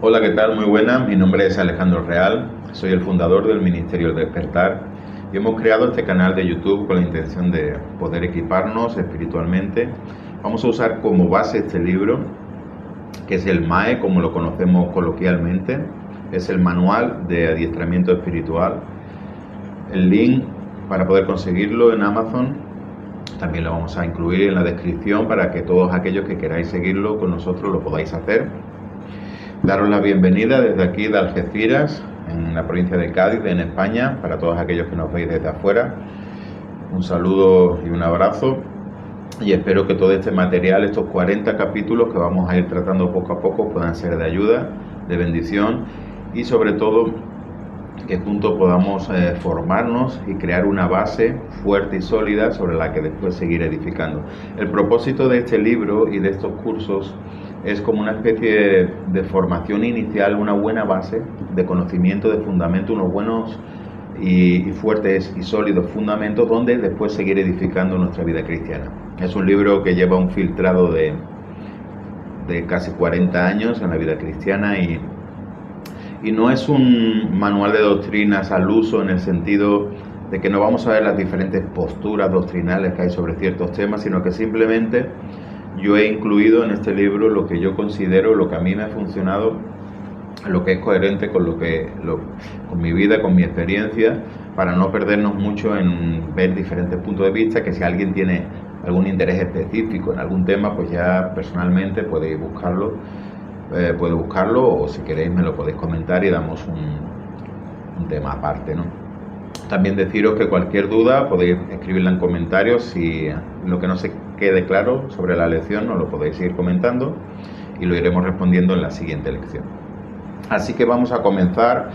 Hola, ¿qué tal? Muy buena. Mi nombre es Alejandro Real, soy el fundador del Ministerio del Despertar y hemos creado este canal de YouTube con la intención de poder equiparnos espiritualmente. Vamos a usar como base este libro, que es el MAE, como lo conocemos coloquialmente. Es el Manual de Adiestramiento Espiritual. El link para poder conseguirlo en Amazon también lo vamos a incluir en la descripción para que todos aquellos que queráis seguirlo con nosotros lo podáis hacer. Daros la bienvenida desde aquí de Algeciras, en la provincia de Cádiz, en España, para todos aquellos que nos veis desde afuera. Un saludo y un abrazo, y espero que todo este material, estos 40 capítulos que vamos a ir tratando poco a poco, puedan ser de ayuda, de bendición, y sobre todo que juntos podamos formarnos y crear una base fuerte y sólida sobre la que después seguir edificando. El propósito de este libro y de estos cursos es como una especie de formación inicial, una buena base de conocimiento, de fundamento, unos buenos y fuertes y sólidos fundamentos donde después seguir edificando nuestra vida cristiana. Es un libro que lleva un filtrado de casi 40 años en la vida cristiana y no es un manual de doctrinas al uso en el sentido de que no vamos a ver las diferentes posturas doctrinales que hay sobre ciertos temas, sino que simplemente yo he incluido en este libro lo que yo considero, lo que a mí me ha funcionado, lo que es coherente con con mi vida, con mi experiencia, para no perdernos mucho en ver diferentes puntos de vista, que si alguien tiene algún interés específico en algún tema, pues ya personalmente puede buscarlo, o si queréis me lo podéis comentar y damos un tema aparte, ¿no? También deciros que cualquier duda podéis escribirla en comentarios. Si lo que no se quede claro sobre la lección nos lo podéis ir comentando y lo iremos respondiendo en la siguiente lección. Así que vamos a comenzar,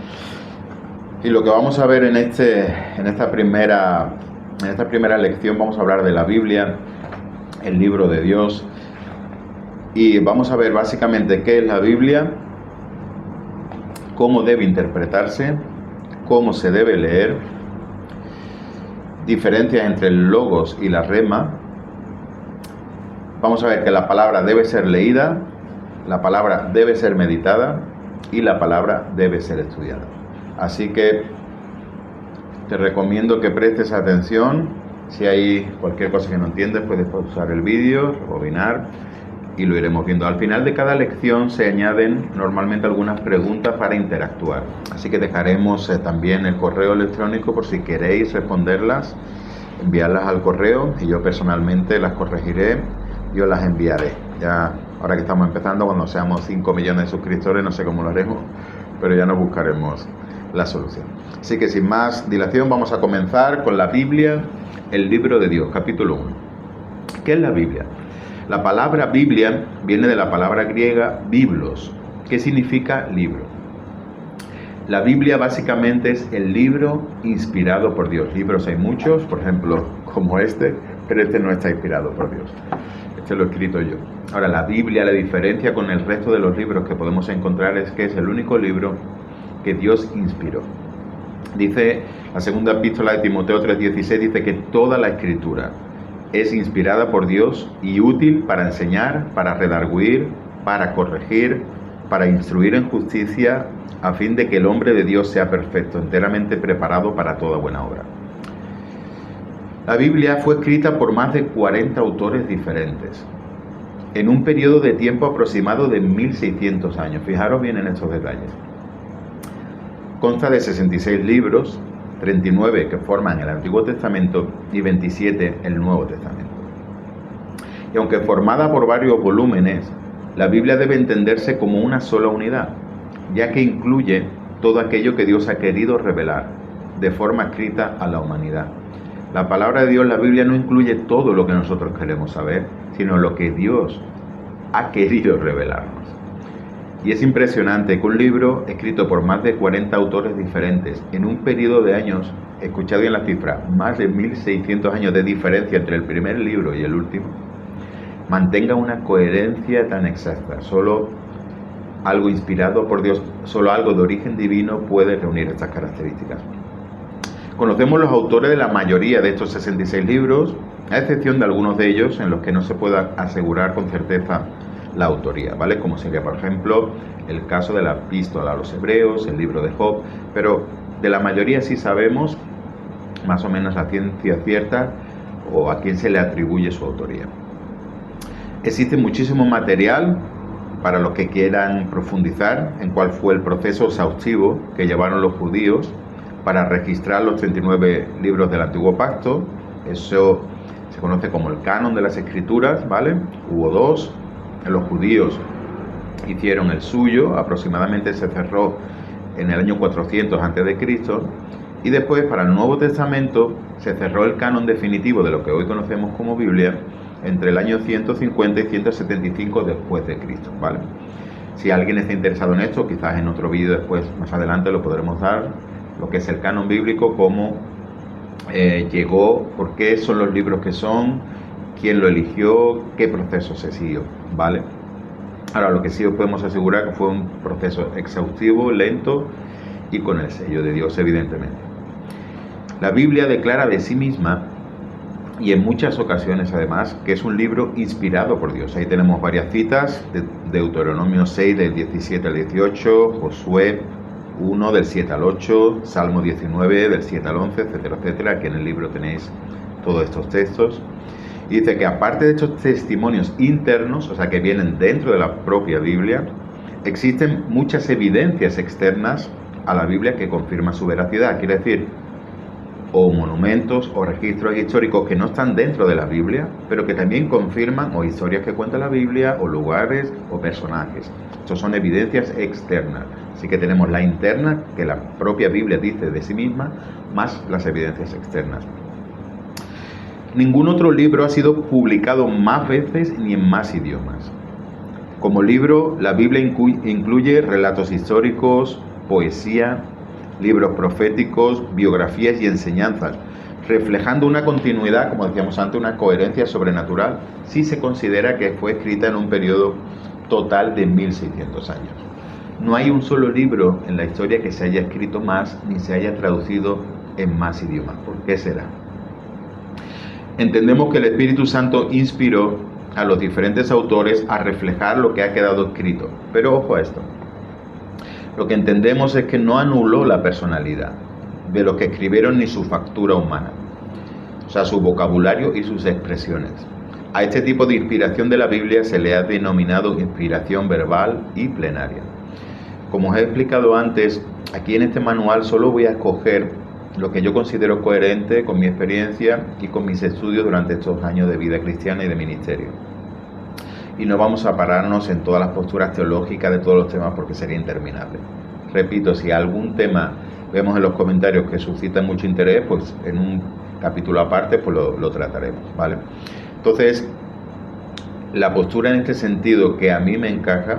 y lo que vamos a ver en esta primera lección, vamos a hablar de la Biblia, el libro de Dios, y vamos a ver básicamente qué es la Biblia, cómo debe interpretarse, cómo se debe leer, diferencias entre el logos y la rema. Vamos a ver que la palabra debe ser leída, la palabra debe ser meditada y la palabra debe ser estudiada. Así que te recomiendo que prestes atención. Si hay cualquier cosa que no entiendes, puedes pausar el vídeo, rebobinar y lo iremos viendo. Al final de cada lección se añaden normalmente algunas preguntas para interactuar. Así que dejaremos también el correo electrónico por si queréis responderlas, enviarlas al correo y yo personalmente las corregiré y os las enviaré. Ya ahora que estamos empezando, cuando seamos 5 millones de suscriptores, no sé cómo lo haremos, pero ya nos buscaremos la solución. Así que sin más dilación vamos a comenzar con la Biblia, el libro de Dios, capítulo 1. ¿Qué es la Biblia? La palabra Biblia viene de la palabra griega biblos, que significa libro. La Biblia básicamente es el libro inspirado por Dios. Libros hay muchos, por ejemplo, como este, pero este no está inspirado por Dios. Este lo he escrito yo. Ahora, la Biblia, la diferencia con el resto de los libros que podemos encontrar es que es el único libro que Dios inspiró. Dice la segunda epístola de Timoteo 3:16, dice que toda la escritura es inspirada por Dios y útil para enseñar, para redarguir, para corregir, para instruir en justicia, a fin de que el hombre de Dios sea perfecto, enteramente preparado para toda buena obra. La Biblia fue escrita por más de 40 autores diferentes, en un periodo de tiempo aproximado de 1600 años. Fijaros bien en estos detalles. Consta de 66 libros, 39 que forman el Antiguo Testamento y 27 el Nuevo Testamento. Y aunque formada por varios volúmenes, la Biblia debe entenderse como una sola unidad, ya que incluye todo aquello que Dios ha querido revelar de forma escrita a la humanidad. La palabra de Dios, la Biblia, no incluye todo lo que nosotros queremos saber, sino lo que Dios ha querido revelarnos. Y es impresionante que un libro escrito por más de 40 autores diferentes en un periodo de años, escuchad bien la cifra, más de 1600 años de diferencia entre el primer libro y el último, mantenga una coherencia tan exacta. Solo algo inspirado por Dios, solo algo de origen divino puede reunir estas características. Conocemos los autores de la mayoría de estos 66 libros, a excepción de algunos de ellos en los que no se pueda asegurar con certeza la autoría, ¿vale? Como sería, por ejemplo, el caso de la epístola a los hebreos, el libro de Job, pero de la mayoría sí sabemos más o menos a ciencia cierta o a quién se le atribuye su autoría. Existe muchísimo material para los que quieran profundizar en cuál fue el proceso exhaustivo que llevaron los judíos para registrar los 39 libros del Antiguo Pacto. Eso se conoce como el canon de las Escrituras, ¿vale? Hubo dos, los judíos hicieron el suyo, aproximadamente se cerró en el año 400 a.C., y después para el Nuevo Testamento se cerró el canon definitivo de lo que hoy conocemos como Biblia entre el año 150 y 175 después de Cristo, ¿vale? Si alguien está interesado en esto, quizás en otro vídeo después, más adelante, lo podremos dar, lo que es el canon bíblico, cómo llegó, por qué son los libros que son, quién lo eligió, qué proceso se siguió, ¿vale? Ahora, lo que sí os podemos asegurar que fue un proceso exhaustivo, lento y con el sello de Dios, evidentemente. La Biblia declara de sí misma, y en muchas ocasiones además, que es un libro inspirado por Dios. Ahí tenemos varias citas, de Deuteronomio 6 del 17 al 18, Josué 1 del 7 al 8, Salmo 19 del 7 al 11, etcétera, etcétera. Aquí en el libro tenéis todos estos textos. Y dice que aparte de estos testimonios internos, o sea que vienen dentro de la propia Biblia, existen muchas evidencias externas a la Biblia que confirman su veracidad. Quiere decir, o monumentos o registros históricos que no están dentro de la Biblia, pero que también confirman o historias que cuenta la Biblia, o lugares o personajes. Estos son evidencias externas. Así que tenemos la interna, que la propia Biblia dice de sí misma, más las evidencias externas. Ningún otro libro ha sido publicado más veces ni en más idiomas. Como libro, la Biblia incluye relatos históricos, poesía, libros proféticos, biografías y enseñanzas, reflejando una continuidad, como decíamos antes, una coherencia sobrenatural, si se considera que fue escrita en un periodo total de 1600 años. No hay un solo libro en la historia que se haya escrito más ni se haya traducido en más idiomas. ¿Por qué será? Entendemos que el Espíritu Santo inspiró a los diferentes autores a reflejar lo que ha quedado escrito. Pero ojo a esto. Lo que entendemos es que no anuló la personalidad de los que escribieron ni su factura humana, o sea, su vocabulario y sus expresiones. A este tipo de inspiración de la Biblia se le ha denominado inspiración verbal y plenaria. Como os he explicado antes, aquí en este manual solo voy a escoger lo que yo considero coherente con mi experiencia y con mis estudios durante estos años de vida cristiana y de ministerio. Y no vamos a pararnos en todas las posturas teológicas de todos los temas porque sería interminable. Repito, si algún tema vemos en los comentarios que suscita mucho interés, pues en un capítulo aparte pues lo trataremos, ¿vale? Entonces, la postura en este sentido que a mí me encaja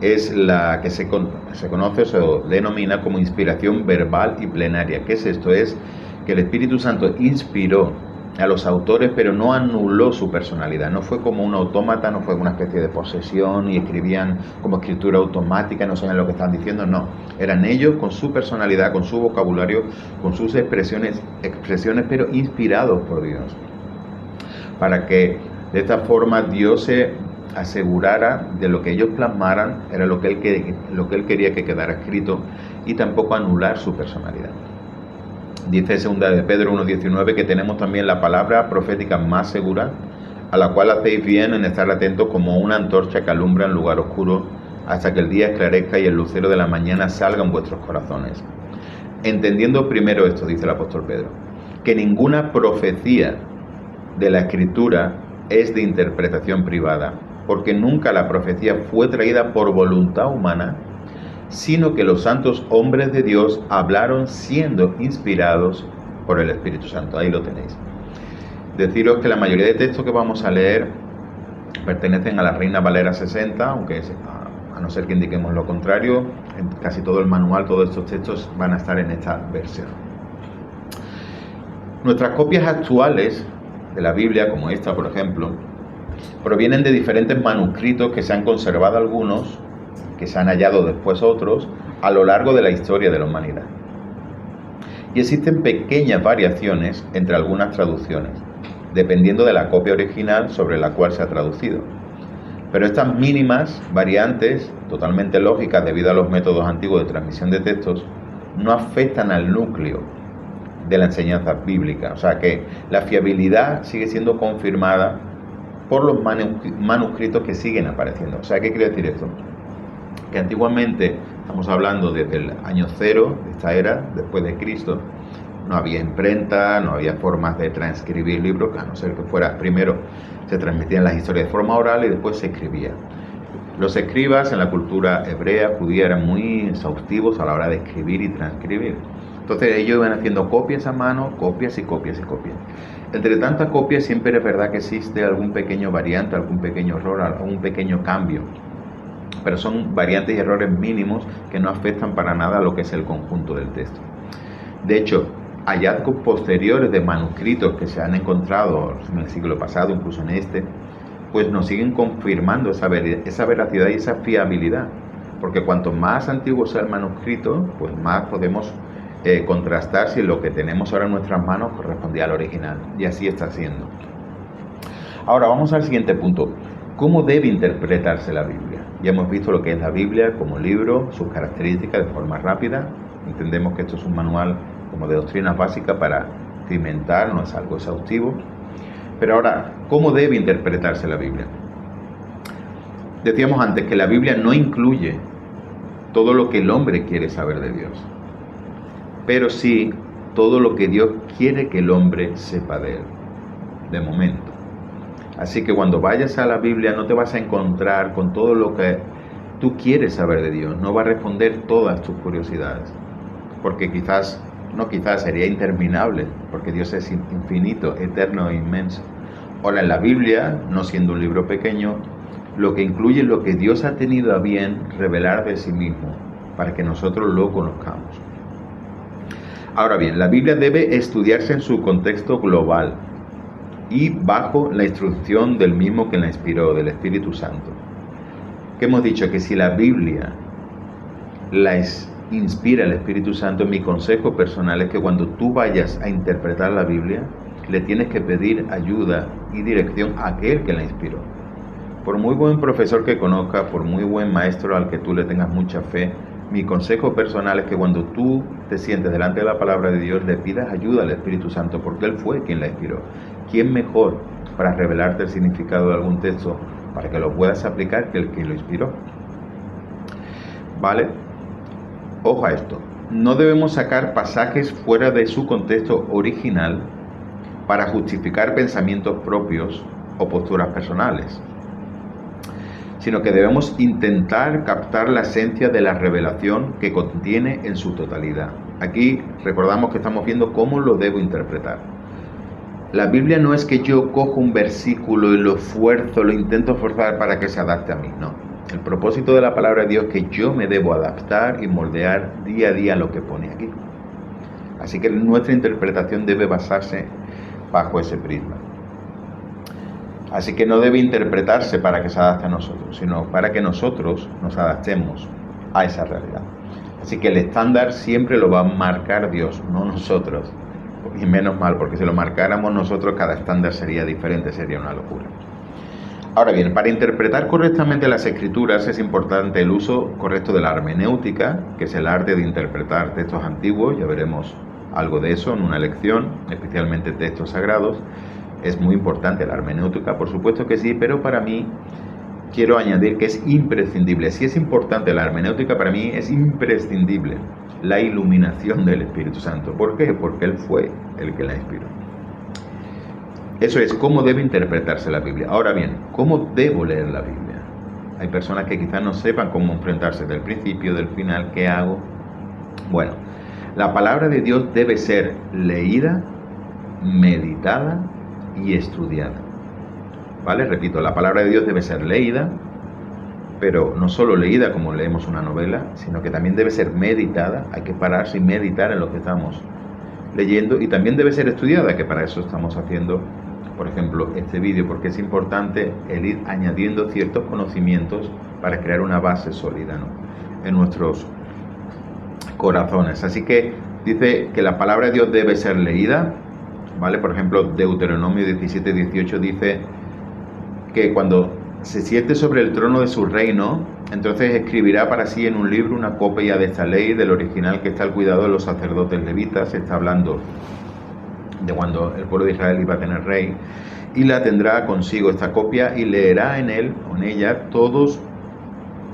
es la que se conoce o se denomina como inspiración verbal y plenaria. ¿Qué es esto? Es que el Espíritu Santo inspiró a los autores, pero no anuló su personalidad. No fue como un autómata, no fue una especie de posesión y escribían como escritura automática, no sabían lo que estaban diciendo, no. Eran ellos con su personalidad, con su vocabulario, con sus expresiones, pero inspirados por Dios. Para que de esta forma Dios se asegurara de lo que ellos plasmaran, era lo que él quería que quedara escrito, y tampoco anular su personalidad. Dice 2 de Pedro 1:19 que tenemos también la palabra profética más segura, a la cual hacéis bien en estar atentos como una antorcha que alumbra en lugar oscuro, hasta que el día esclarezca y el lucero de la mañana salga en vuestros corazones. Entendiendo primero esto, dice el apóstol Pedro, que ninguna profecía de la Escritura es de interpretación privada, porque nunca la profecía fue traída por voluntad humana, sino que los santos hombres de Dios hablaron siendo inspirados por el Espíritu Santo. Ahí lo tenéis. Deciros que la mayoría de textos que vamos a leer pertenecen a la Reina Valera 60, aunque a no ser que indiquemos lo contrario, en casi todo el manual, todos estos textos van a estar en esta versión. Nuestras copias actuales de la Biblia, como esta por ejemplo, provienen de diferentes manuscritos que se han conservado algunos, que se han hallado después otros, a lo largo de la historia de la humanidad. Y existen pequeñas variaciones entre algunas traducciones, dependiendo de la copia original sobre la cual se ha traducido. Pero estas mínimas variantes, totalmente lógicas debido a los métodos antiguos de transmisión de textos, no afectan al núcleo de la enseñanza bíblica. O sea que la fiabilidad sigue siendo confirmada por los manuscritos que siguen apareciendo. O sea, ¿qué quiere decir esto? Que antiguamente, estamos hablando desde el año 0 de esta era, después de Cristo, no había imprenta, no había formas de transcribir libros, a no ser que fuera primero se transmitían las historias de forma oral y después se escribía. Los escribas en la cultura hebrea, judía, eran muy exhaustivos a la hora de escribir y transcribir. Entonces ellos iban haciendo copias a mano, copias y copias y copias. Entre tantas copias siempre es verdad que existe algún pequeño variante, algún pequeño error, algún pequeño cambio. Pero son variantes y errores mínimos que no afectan para nada a lo que es el conjunto del texto. De hecho, hallazgos posteriores de manuscritos que se han encontrado en el siglo pasado, incluso en este, pues nos siguen confirmando esa veracidad y esa fiabilidad. Porque cuanto más antiguo sea el manuscrito, pues más podemos contrastar si lo que tenemos ahora en nuestras manos correspondía al original. Y así está siendo. Ahora vamos al siguiente punto. ¿Cómo debe interpretarse la Biblia? Ya hemos visto lo que es la Biblia como libro, sus características de forma rápida. Entendemos que esto es un manual como de doctrina básica para cimentar, no es algo exhaustivo. Pero ahora, ¿cómo debe interpretarse la Biblia? Decíamos antes que la Biblia no incluye todo lo que el hombre quiere saber de Dios, pero sí todo lo que Dios quiere que el hombre sepa de él, de momento. Así que cuando vayas a la Biblia no te vas a encontrar con todo lo que tú quieres saber de Dios, no va a responder todas tus curiosidades, porque sería interminable, porque Dios es infinito, eterno e inmenso. Ahora en la Biblia, no siendo un libro pequeño, lo que incluye es lo que Dios ha tenido a bien revelar de sí mismo, para que nosotros lo conozcamos. Ahora bien, la Biblia debe estudiarse en su contexto global y bajo la instrucción del mismo que la inspiró, del Espíritu Santo. Que hemos dicho que si la Biblia la inspira el Espíritu Santo, mi consejo personal es que cuando tú vayas a interpretar la Biblia, le tienes que pedir ayuda y dirección a aquel que la inspiró. Por muy buen profesor que conozcas, por muy buen maestro al que tú le tengas mucha fe, mi consejo personal es que cuando tú te sientes delante de la palabra de Dios, le pidas ayuda al Espíritu Santo, porque Él fue quien la inspiró. ¿Quién mejor para revelarte el significado de algún texto para que lo puedas aplicar que el que lo inspiró? ¿Vale? Ojo a esto. No debemos sacar pasajes fuera de su contexto original para justificar pensamientos propios o posturas personales, sino que debemos intentar captar la esencia de la revelación que contiene en su totalidad. Aquí recordamos que estamos viendo cómo lo debo interpretar. La Biblia no es que yo cojo un versículo y lo esfuerzo, lo intento forzar para que se adapte a mí, no. El propósito de la palabra de Dios es que yo me debo adaptar y moldear día a día lo que pone aquí. Así que nuestra interpretación debe basarse bajo ese prisma. Así que no debe interpretarse para que se adapte a nosotros, sino para que nosotros nos adaptemos a esa realidad. Así que el estándar siempre lo va a marcar Dios, no nosotros. Y menos mal, porque si lo marcáramos nosotros, cada estándar sería diferente, sería una locura. Ahora bien, para interpretar correctamente las Escrituras es importante el uso correcto de la hermenéutica, que es el arte de interpretar textos antiguos. Ya veremos algo de eso en una lección, especialmente textos sagrados. Es muy importante la hermenéutica, por supuesto que sí, pero para mí quiero añadir que es imprescindible. Si es importante la hermenéutica, para mí es imprescindible la iluminación del Espíritu Santo. ¿Por qué? Porque Él fue el que la inspiró. Eso es cómo debe interpretarse la Biblia. Ahora bien, ¿cómo debo leer la Biblia? Hay personas que quizás no sepan cómo enfrentarse del principio, del final, ¿qué hago? Bueno, la palabra de Dios debe ser leída, meditada y estudiada. ¿Vale? Repito, la palabra de Dios debe ser leída, pero no solo leída como leemos una novela, sino que también debe ser meditada. Hay que pararse y meditar en lo que estamos leyendo, y también debe ser estudiada, que para eso estamos haciendo, por ejemplo, este vídeo, porque es importante el ir añadiendo ciertos conocimientos para crear una base sólida, ¿no?, en nuestros corazones. Así que dice que la palabra de Dios debe ser leída, ¿vale? Por ejemplo, Deuteronomio 17:18 dice que cuando se siente sobre el trono de su reino, entonces escribirá para sí en un libro una copia de esta ley, del original que está al cuidado de los sacerdotes levitas. Se está hablando de cuando el pueblo de Israel iba a tener rey, y la tendrá consigo esta copia y leerá en él o en ella todos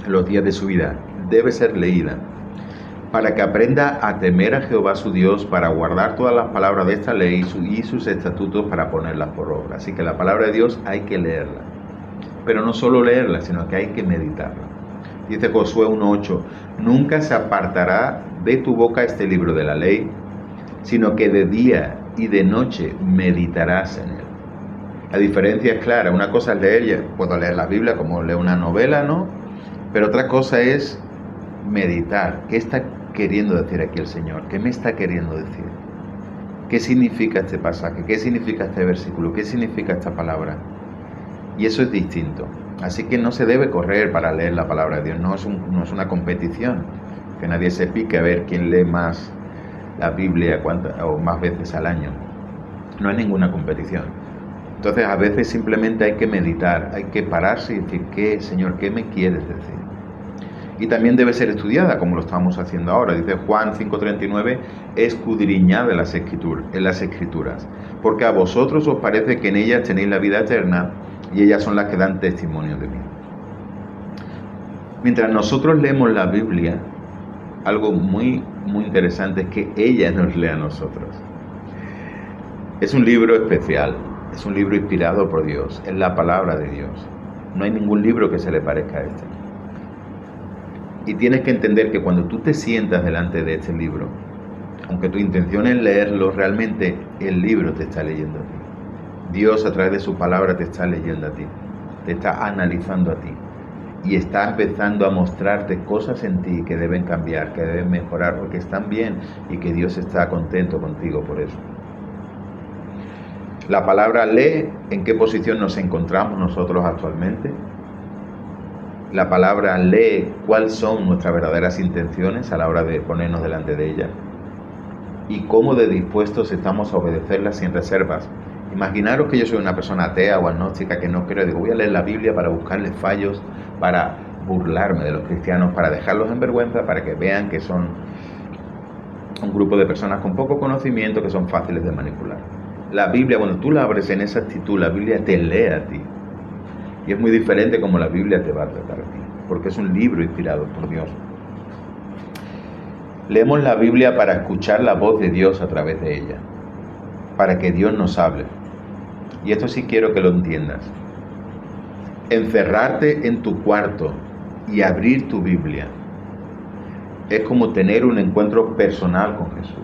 los días de su vida. Debe ser leída para que aprenda a temer a Jehová su Dios, para guardar todas las palabras de esta ley y sus estatutos, para ponerlas por obra. Así que la palabra de Dios hay que leerla, pero no solo leerla, sino que hay que meditarla. Dice Josué 1:8, nunca se apartará de tu boca este libro de la ley, sino que de día y de noche meditarás en él. La diferencia es clara. Una cosa es leer, puedo leer la Biblia como leo una novela, ¿no? Pero otra cosa es meditar. ¿Qué está queriendo decir aquí el Señor? ¿Qué me está queriendo decir? ¿Qué significa este pasaje? ¿Qué significa este versículo? ¿Qué significa esta palabra? Y eso es distinto. Así que no se debe correr para leer la palabra de Dios. No es una competición. Que nadie se pique a ver quién lee más la Biblia o más veces al año. No hay ninguna competición. Entonces a veces simplemente hay que meditar, hay que pararse y decir, Señor, ¿qué me quieres decir? Y también debe ser estudiada, como lo estamos haciendo ahora. Dice Juan 5:39, escudriñad en las escrituras, porque a vosotros os parece que en ellas tenéis la vida eterna, y ellas son las que dan testimonio de mí. Mientras nosotros leemos la Biblia, algo muy, muy interesante es que ella nos lee a nosotros. Es un libro especial, es un libro inspirado por Dios, es la palabra de Dios. No hay ningún libro que se le parezca a este. Y tienes que entender que cuando tú te sientas delante de este libro, aunque tu intención es leerlo, realmente el libro te está leyendo a ti. Dios a través de su palabra te está leyendo a ti, te está analizando a ti y está empezando a mostrarte cosas en ti que deben cambiar, que deben mejorar, porque están bien y que Dios está contento contigo por eso. La palabra lee en qué posición nos encontramos nosotros actualmente. La palabra lee cuáles son nuestras verdaderas intenciones a la hora de ponernos delante de ella y cómo de dispuestos estamos a obedecerla sin reservas. Imaginaros que yo soy una persona atea o agnóstica que no creo, digo, voy a leer la Biblia para buscarle fallos, para burlarme de los cristianos, para dejarlos en vergüenza, para que vean que son un grupo de personas con poco conocimiento, que son fáciles de manipular. La Biblia, cuando tú la abres en esa actitud, la Biblia te lee a ti. Y es muy diferente como la Biblia te va a tratar a ti, porque es un libro inspirado por Dios. Leemos la Biblia para escuchar la voz de Dios a través de ella, para que Dios nos hable. Y esto sí quiero que lo entiendas. Encerrarte en tu cuarto y abrir tu Biblia es como tener un encuentro personal con Jesús.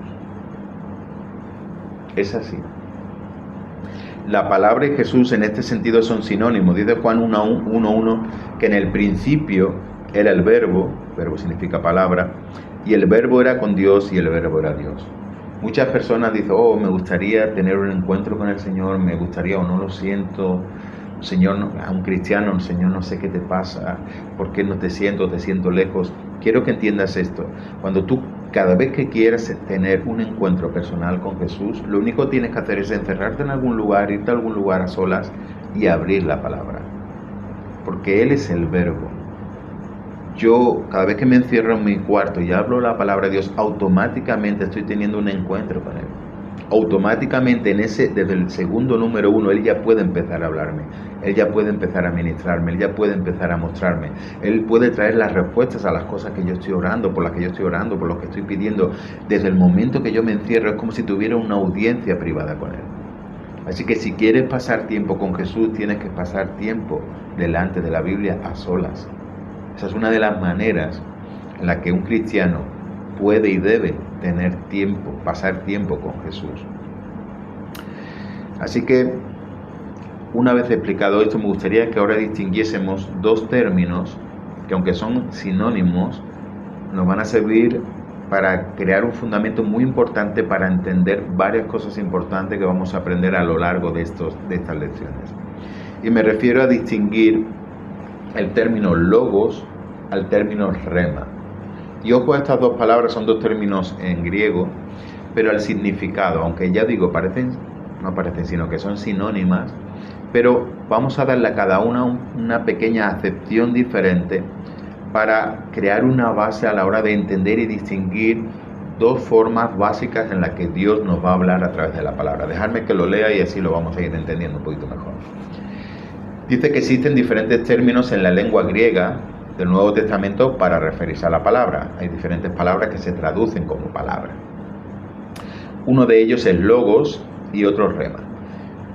Es así. La palabra y Jesús en este sentido son sinónimos. Dice Juan 1:1 que en el principio era el verbo significa palabra, y el verbo era con Dios y el verbo era Dios. Muchas personas dicen, me gustaría tener un encuentro con el Señor, me gustaría, o no lo siento, Señor, a un cristiano, Señor, no sé qué te pasa, ¿por qué no te siento lejos? Quiero que entiendas esto. Cuando tú, cada vez que quieras tener un encuentro personal con Jesús, lo único que tienes que hacer es encerrarte en algún lugar, irte a algún lugar a solas y abrir la palabra. Porque Él es el verbo. Yo, cada vez que me encierro en mi cuarto y hablo la palabra de Dios, automáticamente estoy teniendo un encuentro con Él. Automáticamente desde el segundo número 1, Él ya puede empezar a hablarme, Él ya puede empezar a ministrarme, Él ya puede empezar a mostrarme, Él puede traer las respuestas a las cosas que yo estoy orando, por las que yo estoy orando, por lo que estoy pidiendo. Desde el momento que yo me encierro es como si tuviera una audiencia privada con Él. Así que si quieres pasar tiempo con Jesús, tienes que pasar tiempo delante de la Biblia a solas. Esa es una de las maneras en la que un cristiano puede y debe tener tiempo, pasar tiempo con Jesús. Así que, una vez explicado esto, me gustaría que ahora distinguiésemos dos términos que, aunque son sinónimos, nos van a servir para crear un fundamento muy importante para entender varias cosas importantes que vamos a aprender a lo largo de estas lecciones. Y me refiero a distinguir el término logos al término rema. Y ojo, estas dos palabras son dos términos en griego, pero al significado, aunque ya digo, no parecen, sino que son sinónimas, pero vamos a darle a cada una una pequeña acepción diferente para crear una base a la hora de entender y distinguir dos formas básicas en las que Dios nos va a hablar a través de la palabra. Dejadme que lo lea y así lo vamos a ir entendiendo un poquito mejor. Dice que existen diferentes términos en la lengua griega del Nuevo Testamento para referirse a la palabra. Hay diferentes palabras que se traducen como palabra. Uno de ellos es logos y otro rema.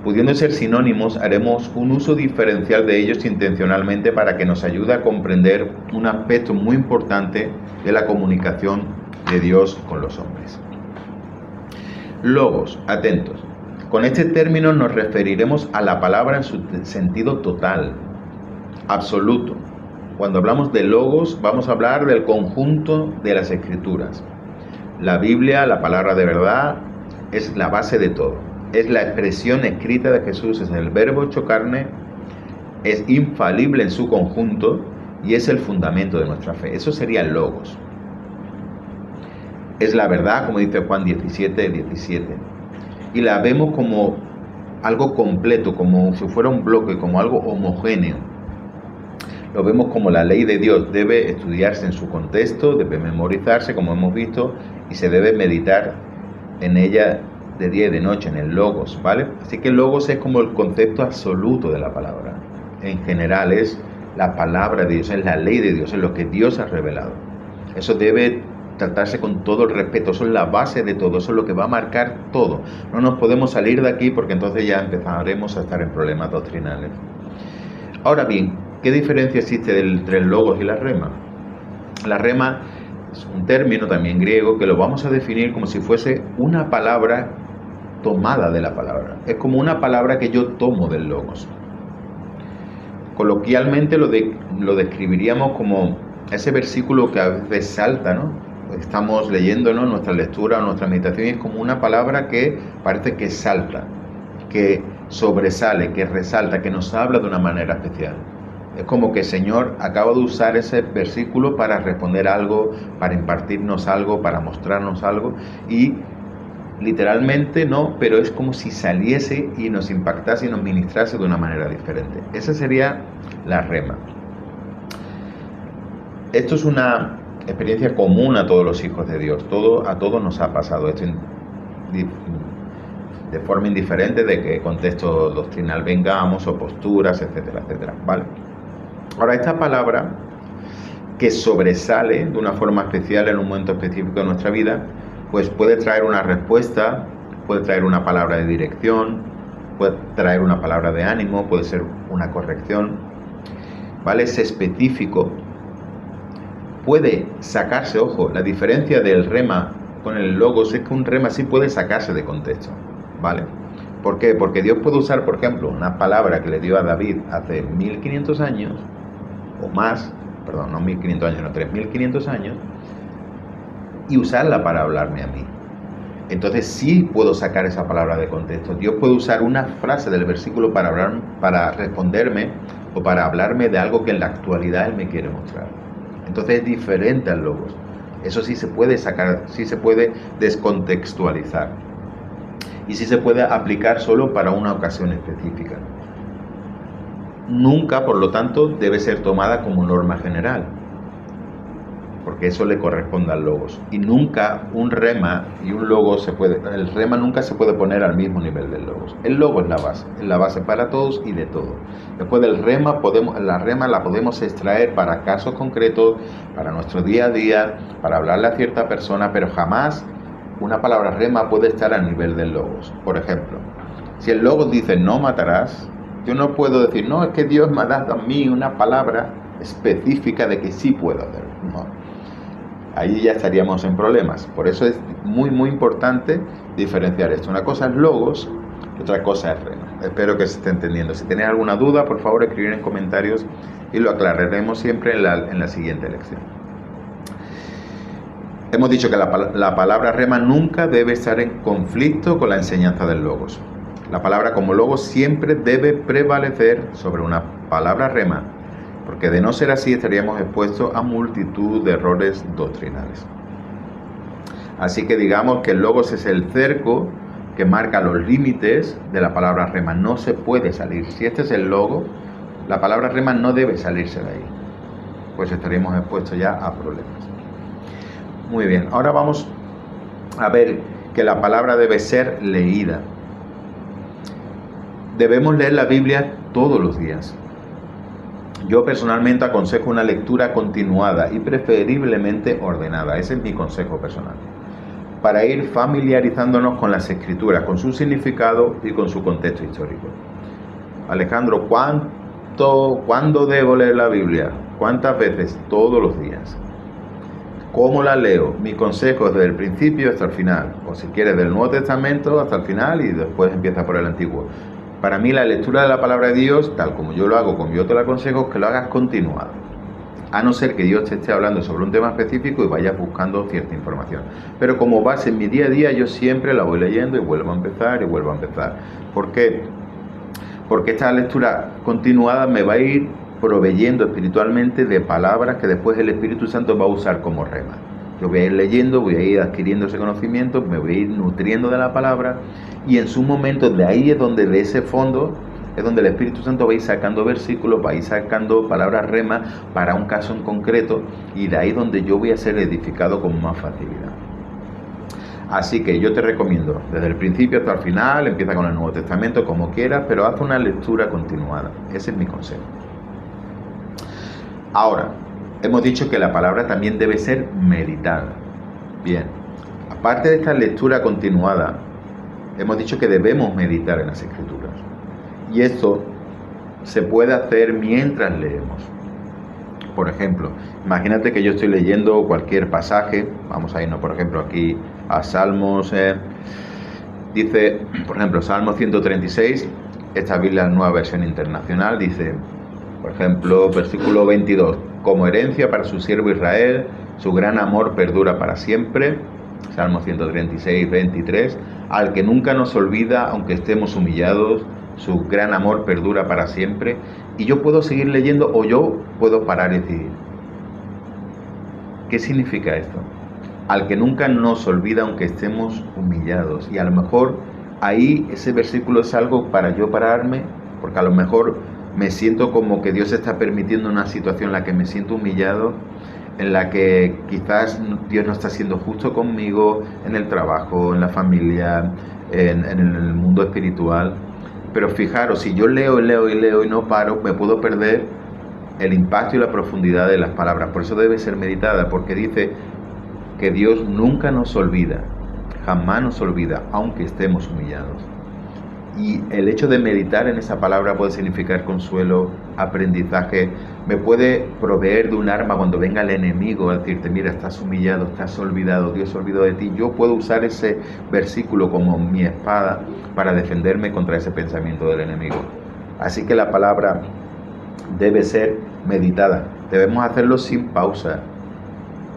Pudiendo ser sinónimos, haremos un uso diferencial de ellos intencionalmente para que nos ayude a comprender un aspecto muy importante de la comunicación de Dios con los hombres. Logos, atentos. Con este término nos referiremos a la palabra en su sentido total, absoluto. Cuando hablamos de logos, vamos a hablar del conjunto de las Escrituras. La Biblia, la palabra de verdad, es la base de todo. Es la expresión escrita de Jesús, es el verbo hecho carne, es infalible en su conjunto y es el fundamento de nuestra fe. Eso sería el logos. Es la verdad, como dice Juan 17:17. Y la vemos como algo completo, como si fuera un bloque, como algo homogéneo. Lo vemos como la ley de Dios. Debe estudiarse en su contexto, debe memorizarse, como hemos visto, y se debe meditar en ella de día y de noche, en el logos, ¿vale? Así que el logos es como el concepto absoluto de la palabra. En general es la palabra de Dios, es la ley de Dios, es lo que Dios ha revelado. Eso debe tratarse con todo el respeto, eso es la base de todo, eso es lo que va a marcar todo. No nos podemos salir de aquí porque entonces ya empezaremos a estar en problemas doctrinales. Ahora bien, ¿qué diferencia existe entre el logos y la rema? La rema es un término también griego que lo vamos a definir como si fuese una palabra tomada de la palabra. Es como una palabra que yo tomo del logos. Coloquialmente lo describiríamos como ese versículo que a veces salta, ¿no? Estamos leyendo, ¿no?, nuestra lectura o nuestra meditación y es como una palabra que parece que salta, que sobresale, que resalta, que nos habla de una manera especial. Es como que el Señor acaba de usar ese versículo para responder algo, para impartirnos algo, para mostrarnos algo y literalmente no, pero es como si saliese y nos impactase y nos ministrase de una manera diferente. Esa sería la rema. Esto es una experiencia común a todos los hijos de Dios. A todos nos ha pasado esto de forma indiferente de qué contexto doctrinal vengamos o posturas, etcétera, etcétera. Vale. Ahora, esta palabra que sobresale de una forma especial en un momento específico de nuestra vida, pues puede traer una respuesta, puede traer una palabra de dirección, puede traer una palabra de ánimo, puede ser una corrección, ¿vale? Es específico. Puede sacarse, ojo, la diferencia del rema con el logos es que un rema sí puede sacarse de contexto, ¿vale? ¿Por qué? Porque Dios puede usar, por ejemplo, una palabra que le dio a David hace 1500 años, o más, perdón, no 1500 años, no 3500 años, y usarla para hablarme a mí. Entonces sí puedo sacar esa palabra de contexto. Dios puede usar una frase del versículo para responderme o para hablarme de algo que en la actualidad Él me quiere mostrar. Entonces es diferente al logos. Eso sí se puede sacar, sí se puede descontextualizar. Y sí se puede aplicar solo para una ocasión específica. Nunca, por lo tanto, debe ser tomada como norma general, porque eso le corresponde al logos. Y nunca un rema y un logos el rema nunca se puede poner al mismo nivel del logos. El logos es la base para todos y de todo. Después del rema, la rema la podemos extraer para casos concretos, para nuestro día a día, para hablarle a cierta persona, pero jamás una palabra rema puede estar al nivel del logos. Por ejemplo, si el logos dice no matarás, yo no puedo decir, no, es que Dios me ha dado a mí una palabra específica de que sí puedo hacerlo. No. Ahí ya estaríamos en problemas. Por eso es muy, muy importante diferenciar esto. Una cosa es logos y otra cosa es rema. Espero que se esté entendiendo. Si tenéis alguna duda, por favor, escribir en comentarios y lo aclararemos siempre en la siguiente lección. Hemos dicho que la palabra rema nunca debe estar en conflicto con la enseñanza del logos. La palabra como logos siempre debe prevalecer sobre una palabra rema, porque de no ser así estaríamos expuestos a multitud de errores doctrinales. Así que digamos que el logos es el cerco que marca los límites de la palabra rema. No se puede salir. Si este es el logo, la palabra rema no debe salirse de ahí, pues estaríamos expuestos ya a problemas. Muy bien, ahora vamos a ver que la palabra debe ser leída. Debemos leer la Biblia todos los días. Yo personalmente aconsejo una lectura continuada y preferiblemente ordenada. Ese es mi consejo personal, para ir familiarizándonos con las Escrituras, con su significado y con su contexto histórico. Alejandro, ¿cuándo debo leer la Biblia? ¿Cuántas veces? Todos los días. ¿Cómo la leo? Mi consejo es desde el principio hasta el final, o si quieres del Nuevo Testamento hasta el final y después empieza por el Antiguo. Para mí la lectura de la palabra de Dios, tal como yo lo hago, como yo te lo aconsejo, es que lo hagas continuado. A no ser que Dios te esté hablando sobre un tema específico y vayas buscando cierta información. Pero como base en mi día a día, yo siempre la voy leyendo y vuelvo a empezar y vuelvo a empezar. ¿Por qué? Porque esta lectura continuada me va a ir proveyendo espiritualmente de palabras que después el Espíritu Santo va a usar como rema. Yo voy a ir leyendo, voy a ir adquiriendo ese conocimiento, me voy a ir nutriendo de la palabra y en su momento de ahí es donde de ese fondo es donde el Espíritu Santo va a ir sacando versículos, va a ir sacando palabras rema para un caso en concreto y de ahí es donde yo voy a ser edificado con más facilidad. Así que yo te recomiendo, desde el principio hasta el final, empieza con el Nuevo Testamento como quieras, pero haz una lectura continuada. Ese es mi consejo. Ahora, hemos dicho que la palabra también debe ser meditada. Bien, aparte de esta lectura continuada, hemos dicho que debemos meditar en las Escrituras. Y esto se puede hacer mientras leemos. Por ejemplo, imagínate que yo estoy leyendo cualquier pasaje, vamos a irnos por ejemplo aquí a Salmos, dice, por ejemplo, Salmo 136, esta Biblia Nueva Versión Internacional, dice, por ejemplo, versículo 22, como herencia para su siervo Israel, su gran amor perdura para siempre. Salmo 136, 23, al que nunca nos olvida, aunque estemos humillados, su gran amor perdura para siempre. Y yo puedo seguir leyendo o yo puedo parar y decir, ¿qué significa esto? Al que nunca nos olvida, aunque estemos humillados. Y a lo mejor ahí ese versículo es algo para yo pararme, porque a lo mejor me siento como que Dios está permitiendo una situación en la que me siento humillado, en la que quizás Dios no está siendo justo conmigo en el trabajo, en la familia, en el mundo espiritual. Pero fijaros, si yo leo y no paro, me puedo perder el impacto y la profundidad de las palabras. Por eso debe ser meditada, porque dice que Dios nunca nos olvida, jamás nos olvida, aunque estemos humillados. Y el hecho de meditar en esa palabra puede significar consuelo, aprendizaje, me puede proveer de un arma cuando venga el enemigo a decirte, mira, estás humillado, estás olvidado, Dios se olvidó de ti. Yo puedo usar ese versículo como mi espada para defenderme contra ese pensamiento del enemigo. Así que la palabra debe ser meditada. Debemos hacerlo sin pausa,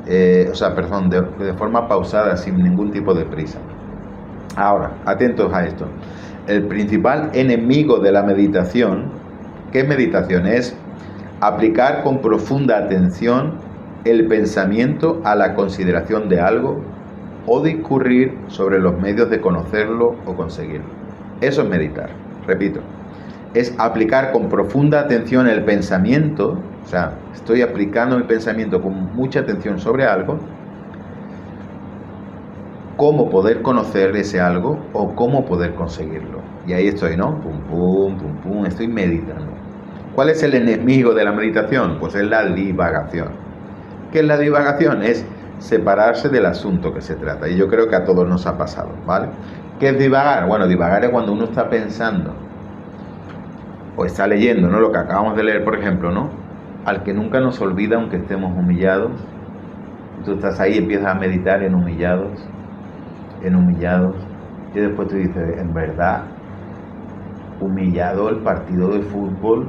de forma pausada, sin ningún tipo de prisa. Ahora, atentos a esto. El principal enemigo de la meditación, ¿qué meditación? Es aplicar con profunda atención el pensamiento a la consideración de algo o discurrir sobre los medios de conocerlo o conseguirlo. Eso es meditar, repito. Es aplicar con profunda atención el pensamiento, o sea, estoy aplicando mi pensamiento con mucha atención sobre algo, cómo poder conocer ese algo o cómo poder conseguirlo. Y ahí estoy, ¿no? Pum, pum, pum, pum, estoy meditando. ¿Cuál es el enemigo de la meditación? Pues es la divagación. ¿Qué es la divagación? Es separarse del asunto que se trata. Y yo creo que a todos nos ha pasado, ¿vale? ¿Qué es divagar? Bueno, divagar es cuando uno está pensando o está leyendo, ¿no? Lo que acabamos de leer, por ejemplo, ¿no? Al que nunca nos olvida aunque estemos humillados. Tú estás ahí y empiezas a meditar en humillados, y después tú dices, en verdad, humillado el partido de fútbol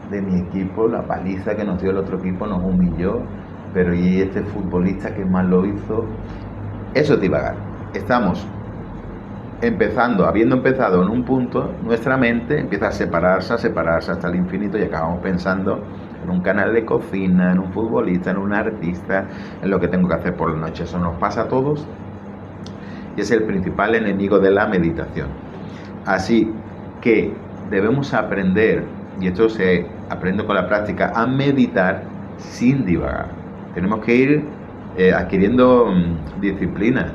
de mi equipo, la paliza que nos dio el otro equipo nos humilló, pero ¿y este futbolista que mal lo hizo? Eso es divagar. Estamos habiendo empezado en un punto, nuestra mente empieza a separarse hasta el infinito y acabamos pensando en un canal de cocina, en un futbolista, en un artista, en lo que tengo que hacer por la noche. Eso nos pasa a todos. y es el principal enemigo de la meditación. Así que debemos aprender, y esto se aprende con la práctica, a meditar sin divagar. Tenemos que ir adquiriendo disciplina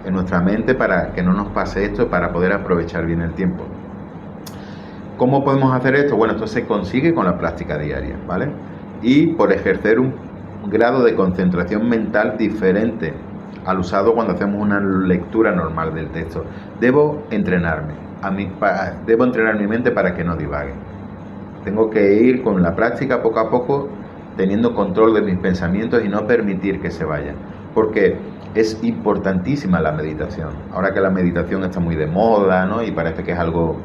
en nuestra mente para que no nos pase esto, para poder aprovechar bien el tiempo. ¿Cómo podemos hacer esto? Bueno, esto se consigue con la práctica diaria, ¿vale? Y por ejercer un grado de concentración mental diferente al usado cuando hacemos una lectura normal del texto. Debo entrenarme, debo entrenar mi mente para que no divague. Tengo que ir con la práctica poco a poco, teniendo control de mis pensamientos y no permitir que se vayan. Porque es importantísima la meditación. Ahora que la meditación está muy de moda, ¿no? Y parece que es algo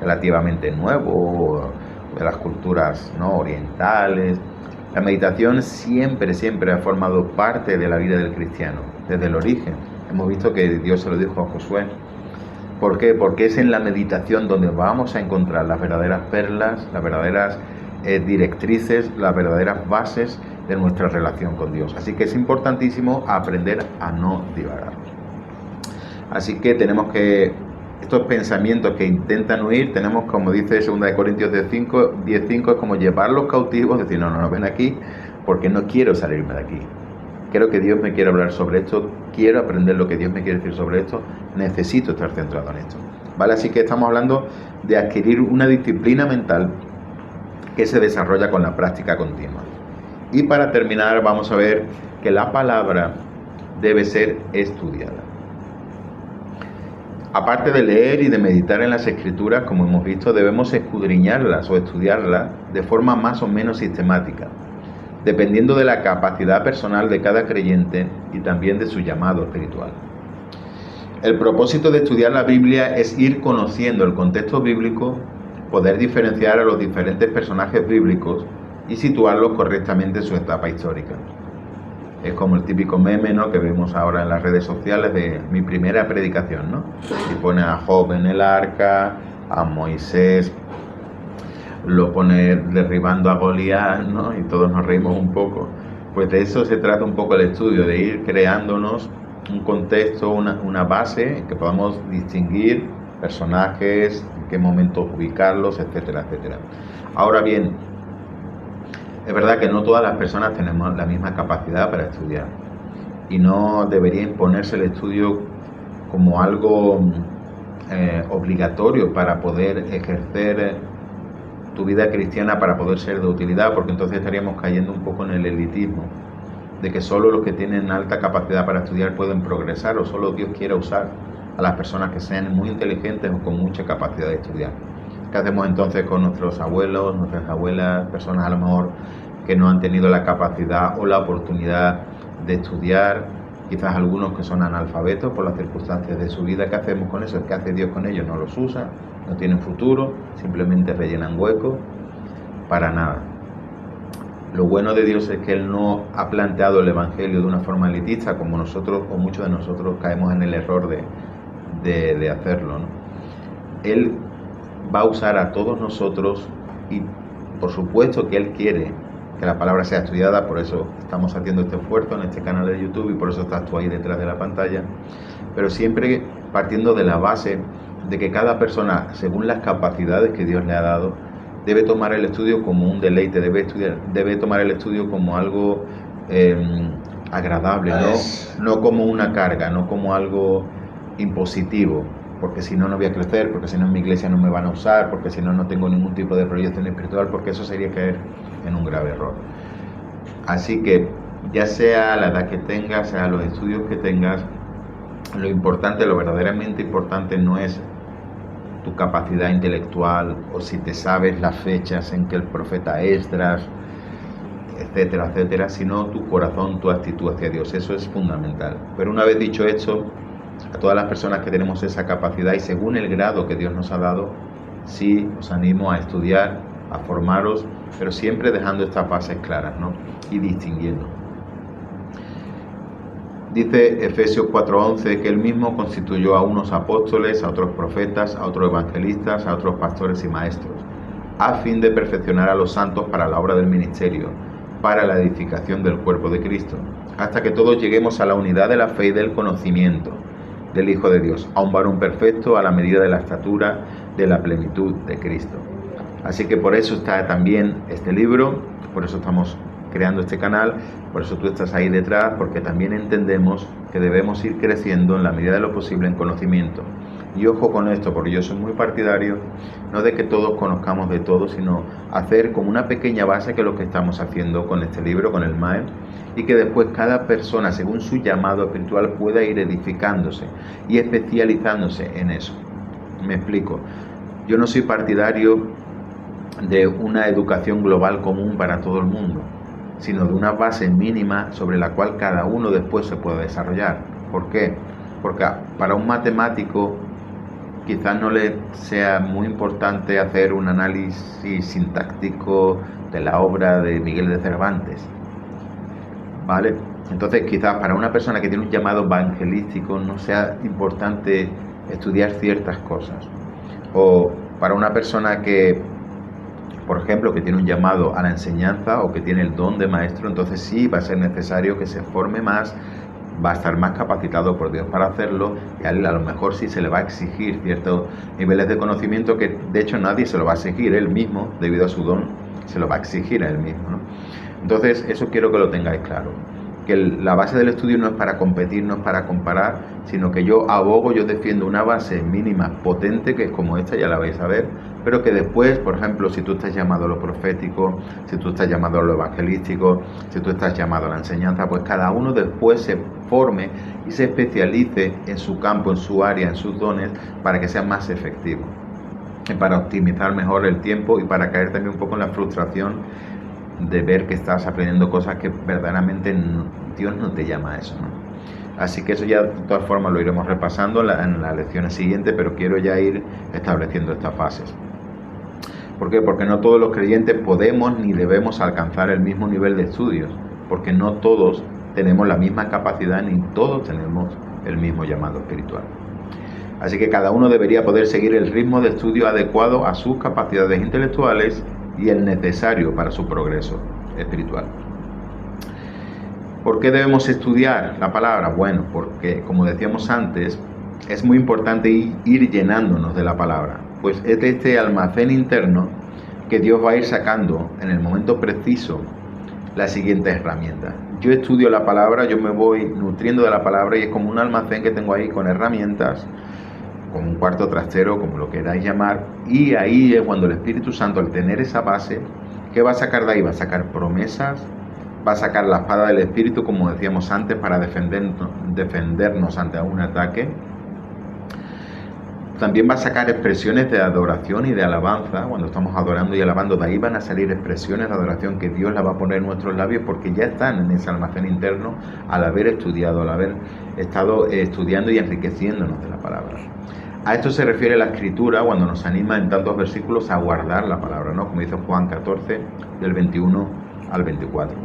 relativamente nuevo de las culturas, ¿no?, orientales. La meditación siempre ha formado parte de la vida del cristiano, desde el origen. Hemos visto que Dios se lo dijo a Josué. ¿Por qué? Porque es en la meditación donde vamos a encontrar las verdaderas perlas, las verdaderas directrices, las verdaderas bases de nuestra relación con Dios. Así que es importantísimo aprender a no divagar. Así que tenemos que, estos pensamientos que intentan huir, tenemos, como dice 2 Corintios 10:5, es como llevarlos cautivos, decir, no, ven aquí, porque no quiero salirme de aquí. Creo que Dios me quiere hablar sobre esto, quiero aprender lo que Dios me quiere decir sobre esto, necesito estar centrado en esto, ¿vale? Así que estamos hablando de adquirir una disciplina mental que se desarrolla con la práctica continua. Y para terminar vamos a ver que la palabra debe ser estudiada. Aparte de leer y de meditar en las Escrituras, como hemos visto, debemos escudriñarlas o estudiarlas de forma más o menos sistemática, dependiendo de la capacidad personal de cada creyente y también de su llamado espiritual. El propósito de estudiar la Biblia es ir conociendo el contexto bíblico, poder diferenciar a los diferentes personajes bíblicos y situarlos correctamente en su etapa histórica. Es como el típico meme, ¿no?, que vemos ahora en las redes sociales de mi primera predicación, ¿no? Y pone a Job en el arca, a Moisés, lo pone derribando a Goliat, ¿no? Y todos nos reímos un poco. Pues de eso se trata un poco el estudio, de ir creándonos un contexto, una base en que podamos distinguir personajes, en qué momentos ubicarlos, etcétera, etcétera. Ahora bien, es verdad que no todas las personas tenemos la misma capacidad para estudiar y no debería imponerse el estudio como algo obligatorio para poder ejercer tu vida cristiana, para poder ser de utilidad, porque entonces estaríamos cayendo un poco en el elitismo, de que solo los que tienen alta capacidad para estudiar pueden progresar, o solo Dios quiere usar a las personas que sean muy inteligentes o con mucha capacidad de estudiar. ¿Qué hacemos entonces con nuestros abuelos, nuestras abuelas, personas a lo mejor que no han tenido la capacidad o la oportunidad de estudiar, quizás algunos que son analfabetos por las circunstancias de su vida? ¿Qué hacemos con eso? ¿Qué hace Dios con ellos? No los usa, no tienen futuro, simplemente rellenan huecos, para nada. Lo bueno de Dios es que Él no ha planteado el Evangelio de una forma elitista, como nosotros o muchos de nosotros caemos en el error de hacerlo, ¿no? Él va a usar a todos nosotros y por supuesto que Él quiere que la palabra sea estudiada, por eso estamos haciendo este esfuerzo en este canal de YouTube y por eso estás tú ahí detrás de la pantalla, pero siempre partiendo de la base de que cada persona, según las capacidades que Dios le ha dado, debe tomar el estudio como un deleite, debe tomar el estudio como algo agradable, no como una carga, no como algo impositivo, porque si no, no voy a crecer, porque si no en mi iglesia no me van a usar, porque si no, no tengo ningún tipo de proyección espiritual, porque eso sería caer en un grave error. Así que, ya sea la edad que tengas, sea los estudios que tengas, lo importante, lo verdaderamente importante no es tu capacidad intelectual o si te sabes las fechas en que el profeta Esdras, etcétera, etcétera, sino tu corazón, tu actitud hacia Dios. Eso es fundamental. Pero una vez dicho esto, a todas las personas que tenemos esa capacidad y según el grado que Dios nos ha dado, sí os animo a estudiar, a formaros, pero siempre dejando estas bases claras, ¿no?, y distinguiendo. Dice Efesios 4:11 que Él mismo constituyó a unos apóstoles, a otros profetas, a otros evangelistas, a otros pastores y maestros, a fin de perfeccionar a los santos para la obra del ministerio, para la edificación del cuerpo de Cristo, hasta que todos lleguemos a la unidad de la fe y del conocimiento, del Hijo de Dios, a un varón perfecto a la medida de la estatura de la plenitud de Cristo. Así que por eso está también este libro, por eso estamos creando este canal, por eso tú estás ahí detrás, porque también entendemos que debemos ir creciendo en la medida de lo posible en conocimiento. Y ojo con esto, porque yo soy muy partidario, no de que todos conozcamos de todo, sino hacer como una pequeña base, que es lo que estamos haciendo con este libro, con el MAE, y que después cada persona, según su llamado espiritual, pueda ir edificándose y especializándose en eso. Me explico. Yo no soy partidario de una educación global común para todo el mundo, sino de una base mínima sobre la cual cada uno después se pueda desarrollar. ¿Por qué? Porque para un matemático quizás no le sea muy importante hacer un análisis sintáctico de la obra de Miguel de Cervantes, ¿vale? Entonces quizás para una persona que tiene un llamado evangelístico no sea importante estudiar ciertas cosas. O para una persona que, por ejemplo, que tiene un llamado a la enseñanza o que tiene el don de maestro, entonces sí va a ser necesario que se forme más, va a estar más capacitado por Dios para hacerlo, y a él a lo mejor sí se le va a exigir ciertos niveles de conocimiento que de hecho nadie se lo va a exigir, él mismo, debido a su don, se lo va a exigir a él mismo, ¿no? Entonces eso quiero que lo tengáis claro, que la base del estudio no es para competir, no es para comparar, sino que yo abogo, yo defiendo una base mínima potente, que es como esta, ya la vais a ver, pero que después, por ejemplo, si tú estás llamado a lo profético, si tú estás llamado a lo evangelístico, si tú estás llamado a la enseñanza, pues cada uno después se forme y se especialice en su campo, en su área, en sus dones, para que sea más efectivo, y para optimizar mejor el tiempo y para caer también un poco en la frustración de ver que estás aprendiendo cosas que verdaderamente Dios no te llama a eso, ¿no? Así que eso ya de todas formas lo iremos repasando en las lecciones siguientes, pero quiero ya ir estableciendo estas fases. ¿Por qué? Porque no todos los creyentes podemos ni debemos alcanzar el mismo nivel de estudios, porque no todos tenemos la misma capacidad ni todos tenemos el mismo llamado espiritual. Así que cada uno debería poder seguir el ritmo de estudio adecuado a sus capacidades intelectuales y el necesario para su progreso espiritual. ¿Por qué debemos estudiar la palabra? Bueno, porque como decíamos antes, es muy importante ir llenándonos de la palabra, pues es de este almacén interno que Dios va a ir sacando en el momento preciso las siguientes herramientas. Yo estudio la palabra, yo me voy nutriendo de la palabra y es como un almacén que tengo ahí con herramientas, como un cuarto trastero, como lo queráis llamar, y ahí es cuando el Espíritu Santo, al tener esa base, ¿qué va a sacar de ahí? Va a sacar promesas, va a sacar la espada del Espíritu, como decíamos antes, para defendernos ante un ataque. También va a sacar expresiones de adoración y de alabanza. Cuando estamos adorando y alabando, de ahí van a salir expresiones de adoración que Dios las va a poner en nuestros labios, porque ya están en ese almacén interno al haber estudiado, al haber estado estudiando y enriqueciéndonos de la palabra. A esto se refiere la Escritura cuando nos anima en tantos versículos a guardar la palabra, ¿no? Como dice Juan 14, del 21 al 24.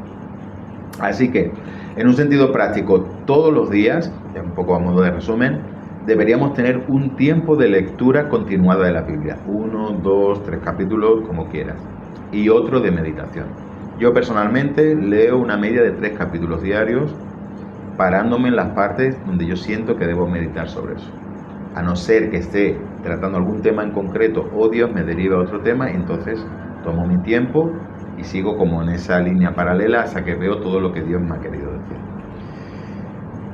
Así que, en un sentido práctico, todos los días, ya un poco a modo de resumen, deberíamos tener un tiempo de lectura continuada de la Biblia. 1, 2, 3 capítulos, como quieras. Y otro de meditación. Yo personalmente leo una media de 3 capítulos diarios, parándome en las partes donde yo siento que debo meditar sobre eso. A no ser que esté tratando algún tema en concreto o Dios me deriva a otro tema, entonces tomo mi tiempo y sigo como en esa línea paralela hasta que veo todo lo que Dios me ha querido decir.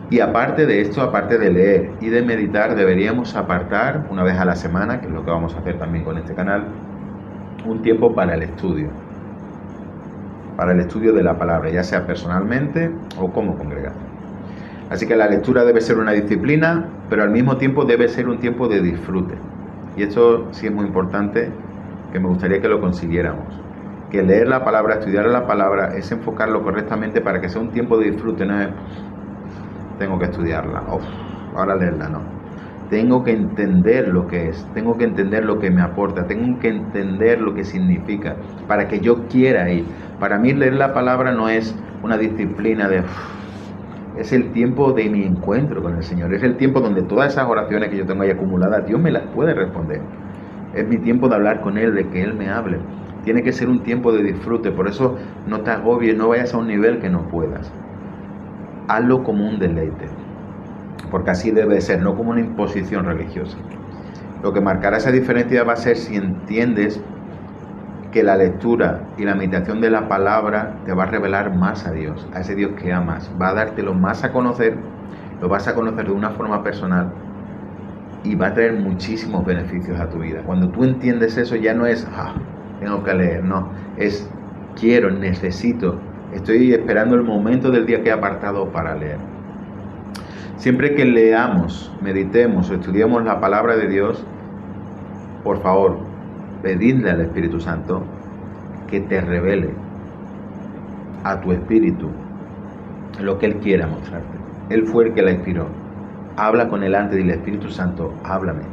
Y aparte de esto, aparte de leer y de meditar, deberíamos apartar una vez a la semana, que es lo que vamos a hacer también con este canal, un tiempo para el estudio de la palabra, ya sea personalmente o como congregación. Así que la lectura debe ser una disciplina, pero al mismo tiempo debe ser un tiempo de disfrute. Y esto sí es muy importante, que me gustaría que lo consiguiéramos. Que leer la palabra, estudiar la palabra, es enfocarlo correctamente para que sea un tiempo de disfrute, no es tengo que estudiarla, ahora leerla, no. Tengo que entender lo que es, tengo que entender lo que me aporta, tengo que entender lo que significa, para que yo quiera ir. Para mí leer la palabra no es una disciplina de... Es el tiempo de mi encuentro con el Señor, es el tiempo donde todas esas oraciones que yo tengo ahí acumuladas, Dios me las puede responder. Es mi tiempo de hablar con Él, de que Él me hable. Tiene que ser un tiempo de disfrute, por eso no te agobies, no vayas a un nivel que no puedas. Hazlo como un deleite. porque así debe ser, no como una imposición religiosa. Lo que marcará esa diferencia va a ser si entiendes que la lectura y la meditación de la palabra te va a revelar más a Dios, a ese Dios que amas, va a dártelo más a conocer, lo vas a conocer de una forma personal y va a traer muchísimos beneficios a tu vida. Cuando tú entiendes eso, ya no es, tengo que leer, no, es quiero, necesito, estoy esperando el momento del día que he apartado para leer. Siempre que leamos, meditemos o estudiemos la palabra de Dios, por favor, pedidle al Espíritu Santo que te revele a tu espíritu lo que Él quiera mostrarte. Él fue el que la inspiró. Habla con Él antes, dile, Espíritu Santo, háblame.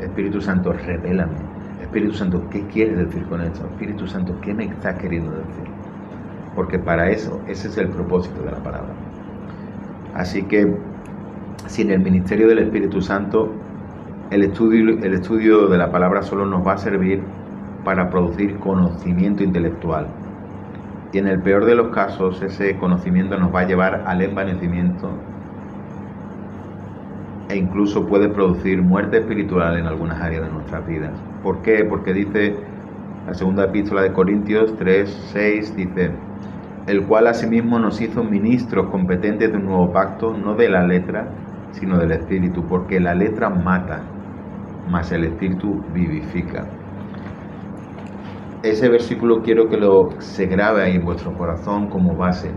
Espíritu Santo, revélame. Espíritu Santo, ¿qué quieres decir con esto? Espíritu Santo, ¿qué me está queriendo decir? Porque para eso, ese es el propósito de la palabra. Así que, sin el ministerio del Espíritu Santo, el estudio de la palabra solo nos va a servir para producir conocimiento intelectual. Y en el peor de los casos, ese conocimiento nos va a llevar al envanecimiento e incluso puede producir muerte espiritual en algunas áreas de nuestras vidas. ¿Por qué? Porque dice la segunda epístola de Corintios 3:6, dice, el cual asimismo nos hizo ministros competentes de un nuevo pacto, no de la letra, sino del Espíritu, porque la letra mata, mas el Espíritu vivifica. Ese versículo quiero que se grabe ahí en vuestro corazón como base.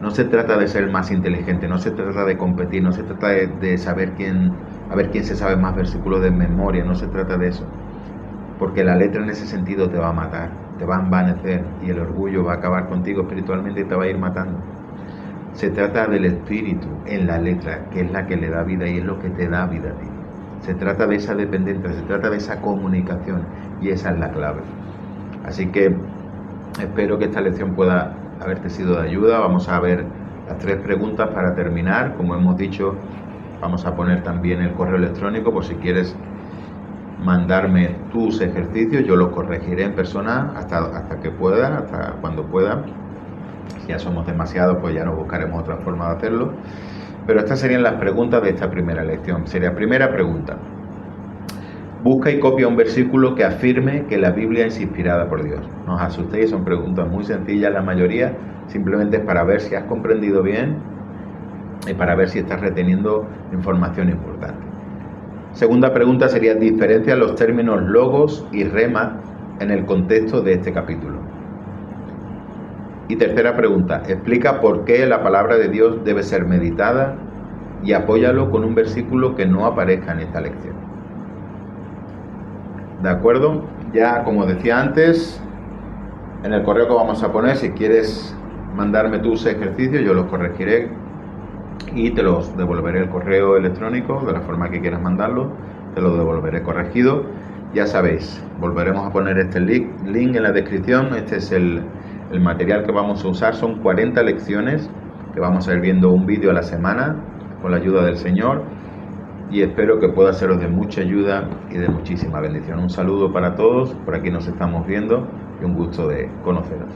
No se trata de ser más inteligente, no se trata de competir, no se trata de saber a ver quién se sabe más versículos de memoria, no se trata de eso. Porque la letra en ese sentido te va a matar, te va a envanecer y el orgullo va a acabar contigo espiritualmente y te va a ir matando. Se trata del Espíritu en la letra, que es la que le da vida y es lo que te da vida a ti. Se trata de esa dependencia, se trata de esa comunicación y esa es la clave. Así que espero que esta lección pueda haberte sido de ayuda. Vamos a ver las 3 preguntas para terminar. Como hemos dicho, vamos a poner también el correo electrónico por si quieres mandarme tus ejercicios. Yo los corregiré en persona hasta que pueda, hasta cuando pueda. Si ya somos demasiados, pues ya nos buscaremos otra forma de hacerlo. Pero estas serían las preguntas de esta primera lección. Sería primera pregunta. Busca y copia un versículo que afirme que la Biblia es inspirada por Dios. No os asustéis, son preguntas muy sencillas la mayoría, simplemente es para ver si has comprendido bien y para ver si estás reteniendo información importante. Segunda pregunta sería, diferencia los términos logos y rema en el contexto de este capítulo. Y tercera pregunta, explica por qué la palabra de Dios debe ser meditada y apóyalo con un versículo que no aparezca en esta lección. ¿De acuerdo? Ya, como decía antes, en el correo que vamos a poner, si quieres mandarme tus ejercicios, yo los corregiré y te los devolveré el correo electrónico, de la forma que quieras mandarlo, te lo devolveré corregido. Ya sabéis, volveremos a poner este link en la descripción. Este es el material que vamos a usar. Son 40 lecciones que vamos a ir viendo un vídeo a la semana con la ayuda del Señor. Y espero que pueda seros de mucha ayuda y de muchísima bendición. Un saludo para todos, por aquí nos estamos viendo y un gusto de conoceros.